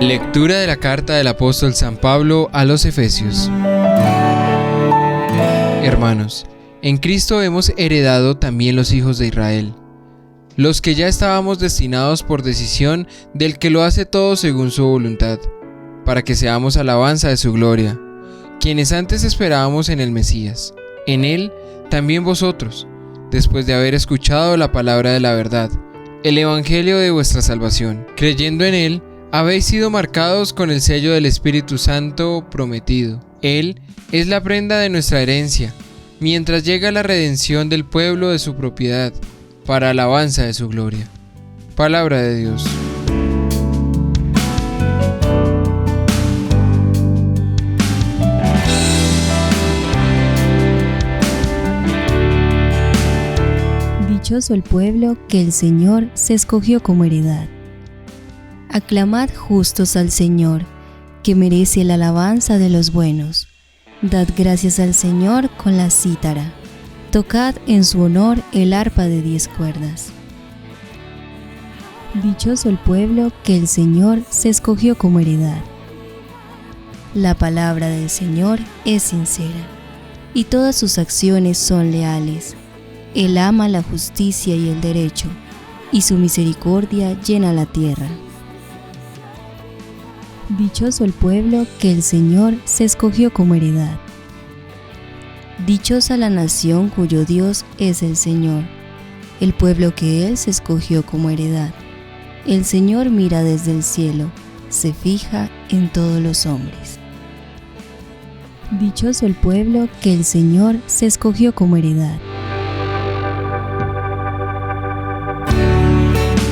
Lectura de la carta del apóstol San Pablo a los Efesios. Hermanos, en Cristo hemos heredado también los hijos de Israel, los que ya estábamos destinados por decisión del que lo hace todo según su voluntad, para que seamos alabanza de su gloria, quienes antes esperábamos en el Mesías. En él también vosotros, después de haber escuchado la palabra de la verdad, el evangelio de vuestra salvación, creyendo en él, habéis sido marcados con el sello del Espíritu Santo prometido. Él es la prenda de nuestra herencia, mientras llega la redención del pueblo de su propiedad, para alabanza de su gloria. Palabra de Dios. Dichoso el pueblo que el Señor se escogió como heredad. Aclamad justos al Señor, que merece la alabanza de los buenos. Dad gracias al Señor con la cítara. Tocad en su honor el arpa de 10 cuerdas. Dichoso el pueblo que el Señor se escogió como heredad. La palabra del Señor es sincera, y todas sus acciones son leales. Él ama la justicia y el derecho, y su misericordia llena la tierra. Dichoso el pueblo que el Señor se escogió como heredad. Dichosa la nación cuyo Dios es el Señor, el pueblo que Él se escogió como heredad. El Señor mira desde el cielo, se fija en todos los hombres. Dichoso el pueblo que el Señor se escogió como heredad.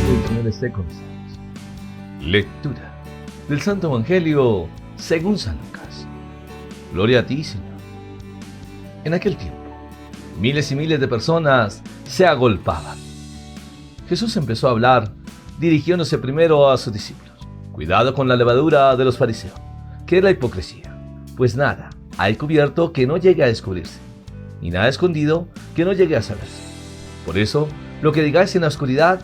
El Señor esté con nosotros. Lectura del Santo Evangelio según San Lucas. Gloria a ti, Señor. En aquel tiempo, miles y miles de personas se agolpaban. Jesús empezó a hablar, dirigiéndose primero a sus discípulos. Cuidado con la levadura de los fariseos, que es la hipocresía, pues nada hay cubierto que no llegue a descubrirse, ni nada escondido que no llegue a saberse. Por eso, lo que digáis en la oscuridad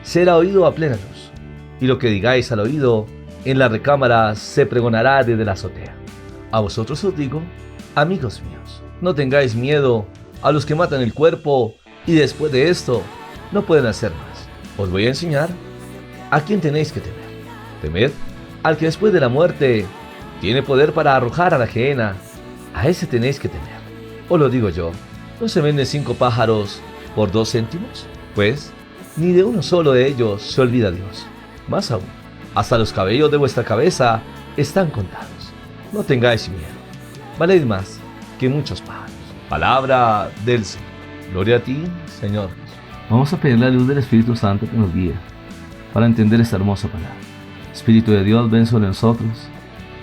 será oído a plena luz, y lo que digáis al oído en la recámara se pregonará desde la azotea. A vosotros os digo, amigos míos, no tengáis miedo a los que matan el cuerpo y después de esto no pueden hacer más. Os voy a enseñar a quién tenéis que temer. Temed al que después de la muerte tiene poder para arrojar a la gehenna. A ese tenéis que temer. Os lo digo yo, ¿no se venden 5 pájaros por 2 céntimos? Pues ni de uno solo de ellos se olvida Dios. Más aún, hasta los cabellos de vuestra cabeza están contados. No tengáis miedo, valéis más que muchos pájaros. Palabra del Señor. Gloria a ti, Señor Jesús. Vamos a pedir la luz del Espíritu Santo que nos guíe para entender esta hermosa palabra. Espíritu de Dios, ven sobre nosotros.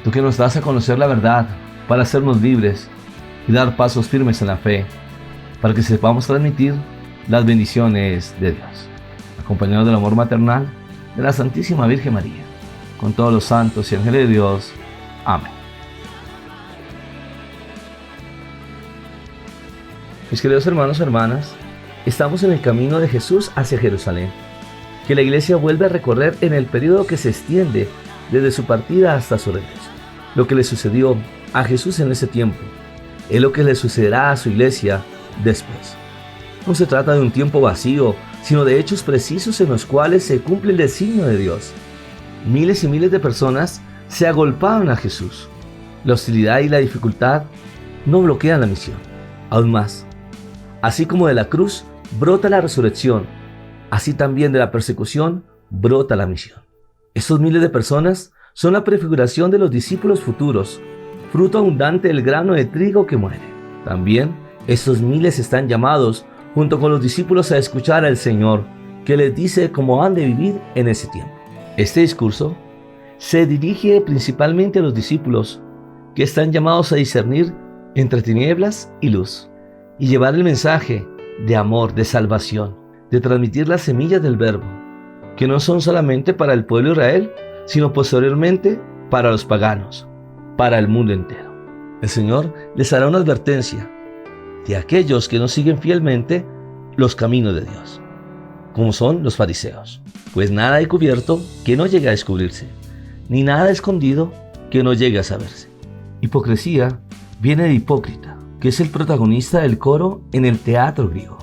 Tú que nos das a conocer la verdad para hacernos libres y dar pasos firmes en la fe, para que sepamos transmitir las bendiciones de Dios. Acompañados del amor maternal de la Santísima Virgen María, con todos los santos y ángeles de Dios. Amén. Mis queridos hermanos y hermanas, estamos en el camino de Jesús hacia Jerusalén, que la Iglesia vuelve a recorrer en el periodo que se extiende desde su partida hasta su regreso. Lo que le sucedió a Jesús en ese tiempo es lo que le sucederá a su Iglesia después. No se trata de un tiempo vacío, sino de hechos precisos en los cuales se cumple el designio de Dios. Miles y miles de personas se agolpaban a Jesús. La hostilidad y la dificultad no bloquean la misión. Aún más, así como de la cruz brota la resurrección, así también de la persecución brota la misión. Estos miles de personas son la prefiguración de los discípulos futuros, fruto abundante del grano de trigo que muere. También estos miles están llamados junto con los discípulos a escuchar al Señor, que les dice cómo han de vivir en ese tiempo. Este discurso se dirige principalmente a los discípulos, que están llamados a discernir entre tinieblas y luz, y llevar el mensaje de amor, de salvación, de transmitir las semillas del Verbo, que no son solamente para el pueblo de Israel, sino posteriormente para los paganos, para el mundo entero. El Señor les hará una advertencia de aquellos que no siguen fielmente los caminos de Dios, como son los fariseos, pues nada hay cubierto que no llegue a descubrirse, ni nada escondido que no llegue a saberse. Hipocresía viene de hipócrita, que es el protagonista del coro en el teatro griego.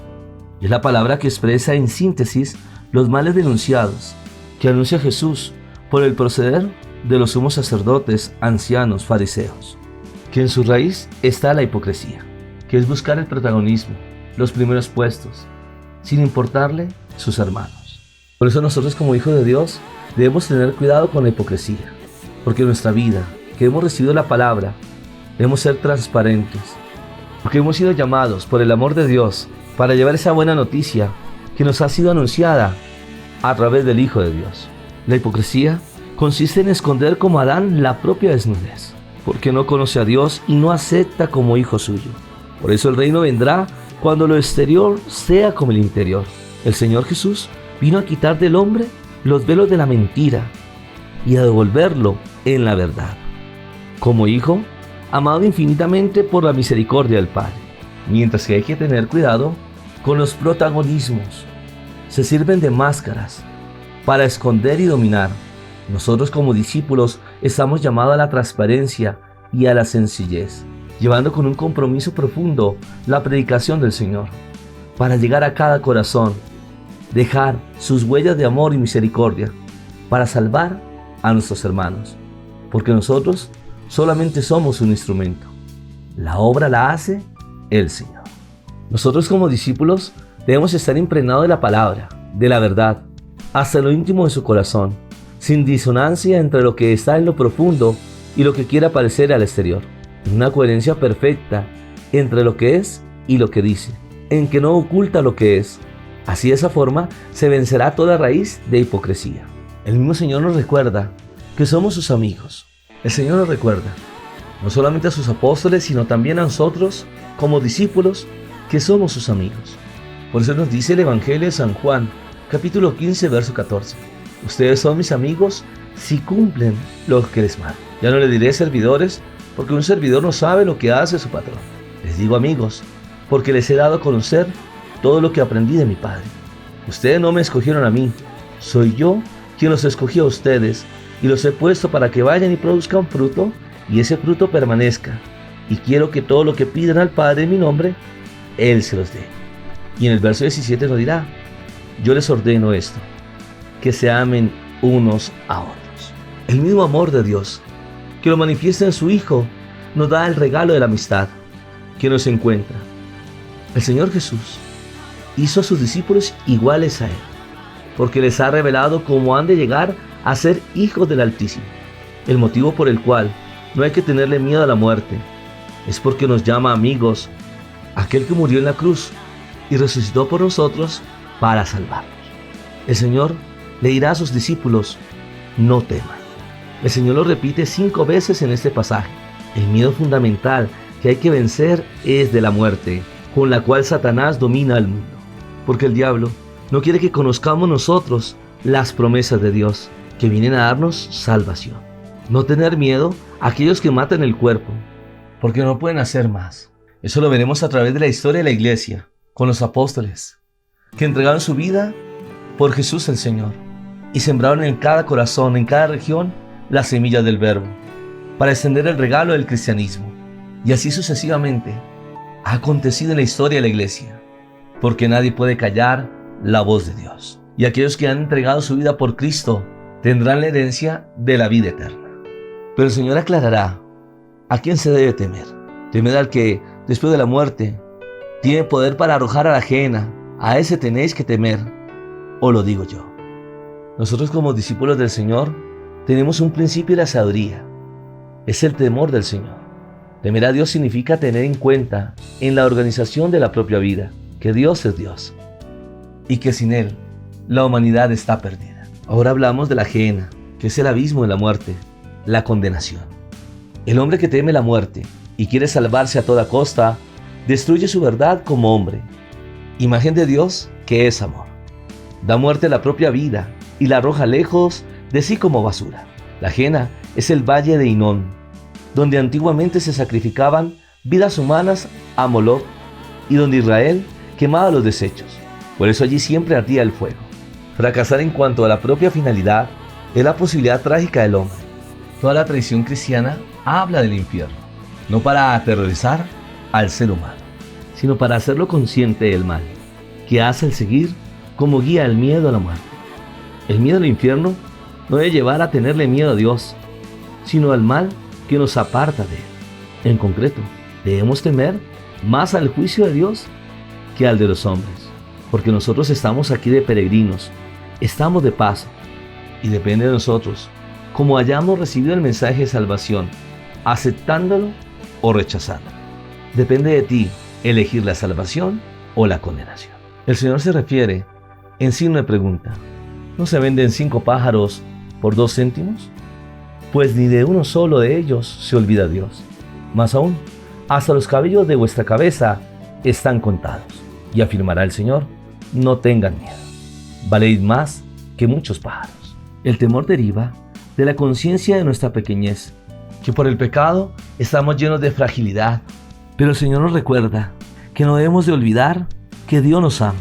Y es la palabra que expresa en síntesis los males denunciados que anuncia Jesús por el proceder de los sumos sacerdotes, ancianos, fariseos, que en su raíz está la hipocresía, que es buscar el protagonismo, los primeros puestos, sin importarle sus hermanos. Por eso nosotros como hijos de Dios debemos tener cuidado con la hipocresía, porque en nuestra vida, que hemos recibido la palabra, debemos ser transparentes, porque hemos sido llamados por el amor de Dios para llevar esa buena noticia que nos ha sido anunciada a través del Hijo de Dios. La hipocresía consiste en esconder como Adán la propia desnudez, porque no conoce a Dios y no acepta como hijo suyo. Por eso el reino vendrá cuando lo exterior sea como el interior. El Señor Jesús vino a quitar del hombre los velos de la mentira y a devolverlo en la verdad. Como hijo, amado infinitamente por la misericordia del Padre. Mientras que hay que tener cuidado con los protagonismos. Se sirven de máscaras para esconder y dominar. Nosotros como discípulos estamos llamados a la transparencia y a la sencillez, llevando con un compromiso profundo la predicación del Señor, para llegar a cada corazón, dejar sus huellas de amor y misericordia, para salvar a nuestros hermanos, porque nosotros solamente somos un instrumento. La obra la hace el Señor. Nosotros como discípulos debemos estar impregnados de la palabra, de la verdad, hasta lo íntimo de su corazón, sin disonancia entre lo que está en lo profundo y lo que quiera parecer al exterior. Una coherencia perfecta entre lo que es y lo que dice, en que no oculta lo que es. Así de esa forma se vencerá toda raíz de hipocresía. El mismo Señor nos recuerda que somos sus amigos. El Señor nos recuerda, no solamente a sus apóstoles, sino también a nosotros como discípulos, que somos sus amigos. Por eso nos dice el Evangelio de San Juan, capítulo 15, verso 14. Ustedes son mis amigos si cumplen lo que les mando. Ya no les diré servidores, porque un servidor no sabe lo que hace su patrón. Les digo amigos, porque les he dado a conocer todo lo que aprendí de mi Padre. Ustedes no me escogieron a mí, soy yo quien los escogió a ustedes y los he puesto para que vayan y produzcan fruto y ese fruto permanezca. Y quiero que todo lo que pidan al Padre en mi nombre, Él se los dé. Y en el verso 17 nos dirá, yo les ordeno esto, que se amen unos a otros. El mismo amor de Dios, que lo manifiesta en su Hijo, nos da el regalo de la amistad, que nos encuentra. El Señor Jesús hizo a sus discípulos iguales a Él, porque les ha revelado cómo han de llegar a ser hijos del Altísimo. El motivo por el cual no hay que tenerle miedo a la muerte es porque nos llama amigos aquel que murió en la cruz y resucitó por nosotros para salvarnos. El Señor le dirá a sus discípulos, no teman. El Señor lo repite 5 veces en este pasaje. El miedo fundamental que hay que vencer es de la muerte, con la cual Satanás domina al mundo. Porque el diablo no quiere que conozcamos nosotros las promesas de Dios, que vienen a darnos salvación. No tener miedo a aquellos que matan el cuerpo, porque no pueden hacer más. Eso lo veremos a través de la historia de la iglesia, con los apóstoles, que entregaron su vida por Jesús el Señor, y sembraron en cada corazón, en cada región, las semillas del verbo, para extender el regalo del cristianismo. Y así sucesivamente ha acontecido en la historia de la iglesia, porque nadie puede callar la voz de Dios. Y aquellos que han entregado su vida por Cristo tendrán la herencia de la vida eterna. Pero el Señor aclarará a quién se debe temer. Temed al que, después de la muerte, tiene poder para arrojar a la ajena. A ese tenéis que temer, o lo digo yo. Nosotros como discípulos del Señor tenemos un principio de la sabiduría. Es el temor del Señor. Temer a Dios significa tener en cuenta en la organización de la propia vida que Dios es Dios y que sin Él la humanidad está perdida. Ahora hablamos de la ajena, que es el abismo de la muerte, la condenación. El hombre que teme la muerte y quiere salvarse a toda costa, destruye su verdad como hombre. Imagen de Dios que es amor. Da muerte a la propia vida y la arroja lejos de sí como basura. La ajena es el valle de Hinón, donde antiguamente se sacrificaban vidas humanas a Moloc y donde Israel quemaba los desechos. Por eso allí siempre ardía el fuego. Fracasar en cuanto a la propia finalidad es la posibilidad trágica del hombre. Toda la tradición cristiana habla del infierno, no para aterrorizar al ser humano, sino para hacerlo consciente del mal que hace el seguir como guía el miedo a la muerte. El miedo al infierno no debe llevar a tenerle miedo a Dios, sino al mal que nos aparta de Él. En concreto, debemos temer más al juicio de Dios que al de los hombres, porque nosotros estamos aquí de peregrinos, estamos de paso, y depende de nosotros cómo hayamos recibido el mensaje de salvación, aceptándolo o rechazándolo. Depende de ti elegir la salvación o la condenación. El Señor se refiere en signo de pregunta: ¿no se venden 5 pájaros por 2 céntimos? Pues ni de uno solo de ellos se olvida Dios. Más aún, hasta los cabellos de vuestra cabeza están contados. Y afirmará el Señor: no tengan miedo, valéis más que muchos pájaros. El temor deriva de la conciencia de nuestra pequeñez, que por el pecado estamos llenos de fragilidad. Pero el Señor nos recuerda que no debemos de olvidar que Dios nos ama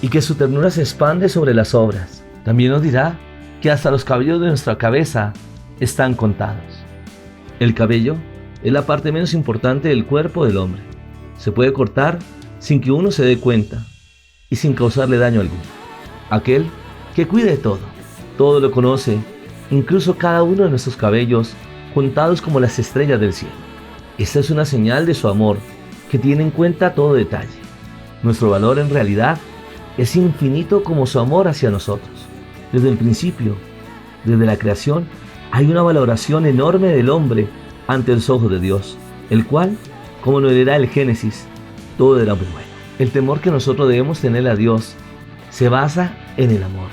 y que su ternura se expande sobre las obras. También nos dirá que hasta los cabellos de nuestra cabeza están contados. El cabello es la parte menos importante del cuerpo del hombre. Se puede cortar sin que uno se dé cuenta y sin causarle daño alguno. Aquel que cuide de todo lo conoce, incluso cada uno de nuestros cabellos, contados como las estrellas del cielo. Esta es una señal de su amor, que tiene en cuenta todo detalle. Nuestro valor en realidad es infinito como su amor hacia nosotros. Desde el principio, desde la creación, hay una valoración enorme del hombre ante los ojos de Dios, el cual, como nos dirá el Génesis, todo era muy bueno. El temor que nosotros debemos tener a Dios se basa en el amor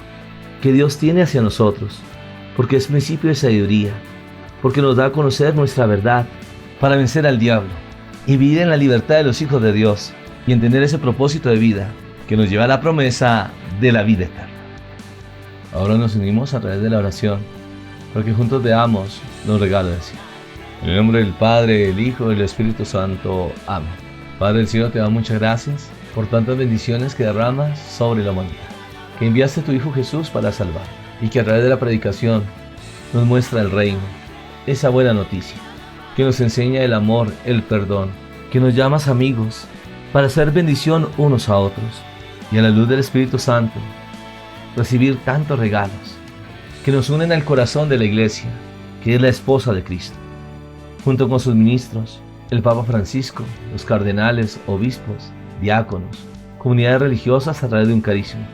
que Dios tiene hacia nosotros, porque es principio de sabiduría, porque nos da a conocer nuestra verdad para vencer al diablo y vivir en la libertad de los hijos de Dios y entender ese propósito de vida que nos lleva a la promesa de la vida eterna. Ahora nos unimos a través de la oración para que juntos veamos los regalos del cielo. En el nombre del Padre, del Hijo y del Espíritu Santo. Amén. Padre del cielo, te damos muchas gracias por tantas bendiciones que derramas sobre la humanidad, que enviaste a tu Hijo Jesús para salvar y que a través de la predicación nos muestra el reino, esa buena noticia, que nos enseña el amor, el perdón, que nos llamas amigos para hacer bendición unos a otros y a la luz del Espíritu Santo recibir tantos regalos que nos unen al corazón de la Iglesia, que es la esposa de Cristo, junto con sus ministros, el Papa Francisco, los cardenales, obispos, diáconos, comunidades religiosas a través de un carisma,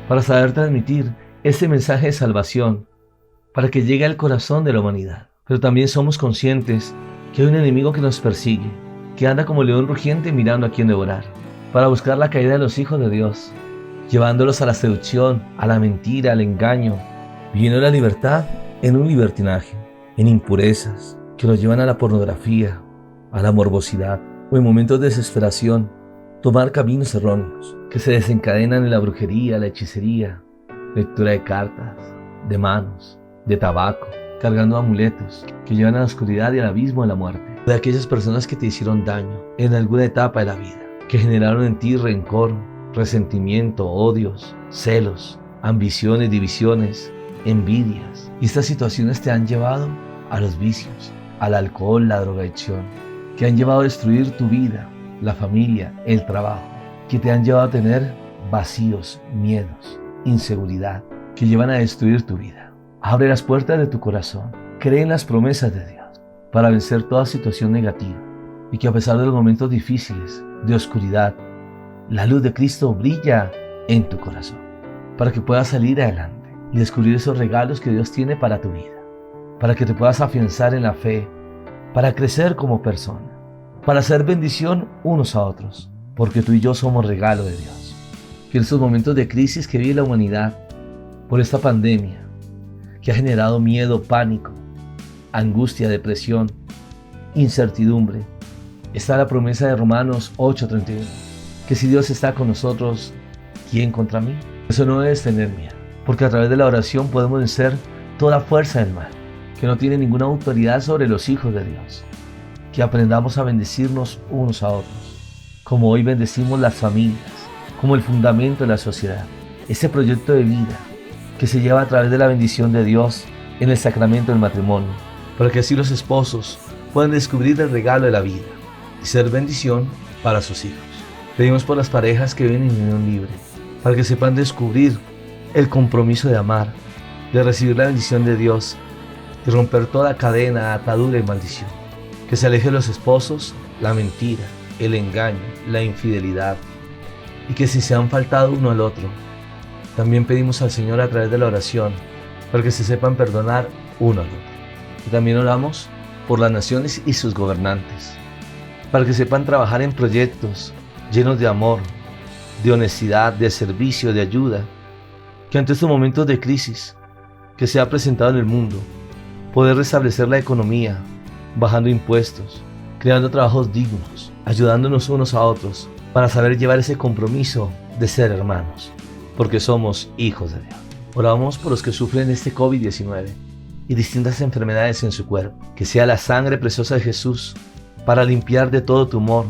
para saber transmitir este mensaje de salvación, para que llegue al corazón de la humanidad. Pero también somos conscientes que hay un enemigo que nos persigue, que anda como león rugiente mirando a quién devorar, para buscar la caída de los hijos de Dios, llevándolos a la seducción, a la mentira, al engaño, viviendo la libertad en un libertinaje, en impurezas que los llevan a la pornografía, a la morbosidad, o en momentos de desesperación, tomar caminos erróneos que se desencadenan en la brujería, la hechicería, lectura de cartas, de manos, de tabaco, cargando amuletos que llevan a la oscuridad y al abismo de la muerte, de aquellas personas que te hicieron daño en alguna etapa de la vida, que generaron en ti rencor, resentimiento, odios, celos, ambiciones, divisiones, envidias. Y estas situaciones te han llevado a los vicios, al alcohol, la drogadicción, que han llevado a destruir tu vida, la familia, el trabajo, que te han llevado a tener vacíos, miedos, inseguridad, que llevan a destruir tu vida. Abre las puertas de tu corazón, cree en las promesas de Dios para vencer toda situación negativa y que a pesar de los momentos difíciles, de oscuridad, la luz de Cristo brilla en tu corazón para que puedas salir adelante y descubrir esos regalos que Dios tiene para tu vida, para que te puedas afianzar en la fe, para crecer como persona, para hacer bendición unos a otros, porque tú y yo somos regalo de Dios. Que en estos momentos de crisis que vive la humanidad por esta pandemia, que ha generado miedo, pánico, angustia, depresión, incertidumbre, está la promesa de Romanos 8:31, que si Dios está con nosotros, ¿quién contra mí? Eso no debes tener miedo, porque a través de la oración podemos vencer toda fuerza del mal, que no tiene ninguna autoridad sobre los hijos de Dios. Que aprendamos a bendecirnos unos a otros, como hoy bendecimos las familias, como el fundamento de la sociedad. Ese proyecto de vida que se lleva a través de la bendición de Dios en el sacramento del matrimonio, para que así los esposos puedan descubrir el regalo de la vida y ser bendición para sus hijos. Pedimos por las parejas que viven en unión libre, para que sepan descubrir el compromiso de amar, de recibir la bendición de Dios y romper toda cadena, atadura y maldición. Que se aleje de los esposos la mentira, el engaño, la infidelidad, y que si se han faltado uno al otro, también pedimos al Señor a través de la oración para que se sepan perdonar uno al otro. Y también oramos por las naciones y sus gobernantes, para que sepan trabajar en proyectos llenos de amor, de honestidad, de servicio, de ayuda, que ante estos momentos de crisis que se ha presentado en el mundo, poder restablecer la economía, bajando impuestos, creando trabajos dignos, ayudándonos unos a otros, para saber llevar ese compromiso de ser hermanos, porque somos hijos de Dios. Oramos por los que sufren este COVID-19 y distintas enfermedades en su cuerpo, que sea la sangre preciosa de Jesús para limpiar de todo tumor,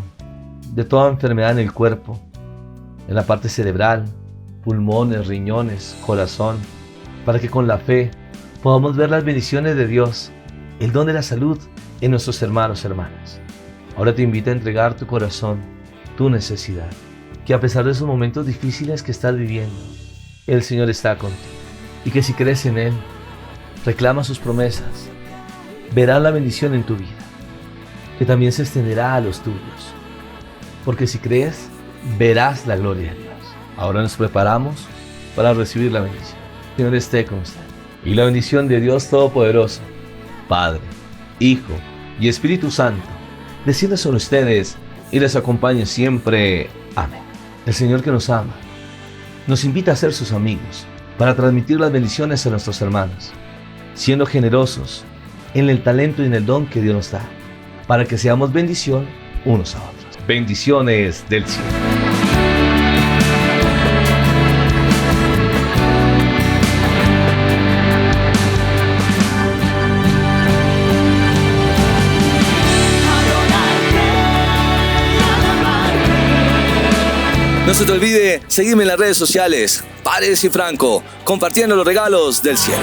de toda enfermedad en el cuerpo, en la parte cerebral, pulmones, riñones, corazón, para que con la fe podamos ver las bendiciones de Dios, el don de la salud en nuestros hermanos y hermanas. Ahora te invito a entregar tu corazón, tu necesidad, que a pesar de esos momentos difíciles que estás viviendo, el Señor está contigo, y que si crees en Él, reclama sus promesas, verás la bendición en tu vida, que también se extenderá a los tuyos, porque si crees, verás la gloria de Dios. Ahora nos preparamos para recibir la bendición. El Señor esté con usted, y la bendición de Dios Todopoderoso, Padre, Hijo y Espíritu Santo, descienda sobre ustedes y les acompañe siempre. Amén. El Señor que nos ama, nos invita a ser sus amigos para transmitir las bendiciones a nuestros hermanos, siendo generosos en el talento y en el don que Dios nos da, para que seamos bendición unos a otros. Bendiciones del cielo. No se te olvide seguirme en las redes sociales, Paredes y Franco, compartiendo los regalos del cielo.